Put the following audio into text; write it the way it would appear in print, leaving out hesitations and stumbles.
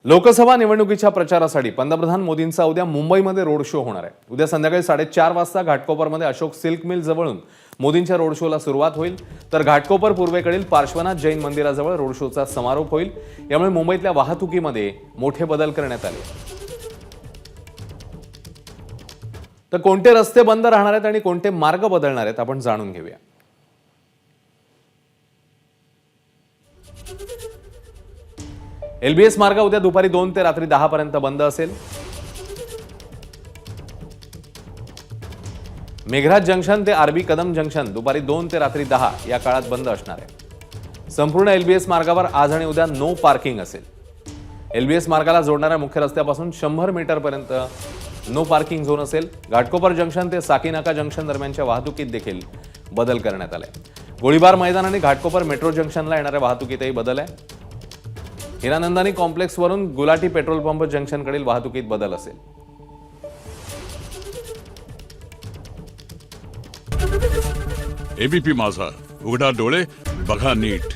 लोकसभा निवडणुकीच्या प्रचारासाठी पंतप्रधान मोदींचा उद्या मुंबईमध्ये रोड शो होणार आहे। उद्या संध्याकाळी 4:30 वाजता घाटकोपरमध्ये अशोक सिल्क मिल जवळून मोदींच्या रोड शोला सुरुवात होईल, तर घाटकोपर पूर्वेकडील पार्श्वनाथ जैन मंदिराजवळ रोड शोचा समारोप होईल। यामुळे मुंबईतल्या वाहतुकीमध्ये मोठे बदल करण्यात आले। तर कोणते रस्ते बंद राहणार आहेत आणि कोणते मार्ग बदलणार आहेत आपण जाणून घेऊया। एलबीएस मार्ग उद्या दुपारी 2 ते रात्री 10 पर्यंत बंद असेल। मेघराज जंक्शन ते आरबी कदम जंक्शन दुपारी 2 ते रात्री 10 या काळात बंद असणार आहे। संपूर्ण एलबीएस मार्गावर आज आणि उद्या नो पार्किंग असेल। एलबीएस मार्गाला जोडणाऱ्या मुख्य रस्त्यापासून 100 मीटर पर्यंत नो पार्किंग झोन असेल। घाटकोपर जंक्शन ते साकीनाका जंक्शन दरम्यानच्या वाहतुकीत देखील बदल करण्यात आले। गोळीबार मैदान आणि घाटकोपर मेट्रो जंक्शनला येणाऱ्या वाहतुकीतही बदल आहे। हिरानंदानी कॉम्प्लेक्सवरून गुलाटी पेट्रोल पंप जंक्शनकडील वाहतुकीत बदल असेल। एबीपी माझा, उघडा डोळे बघा नीट।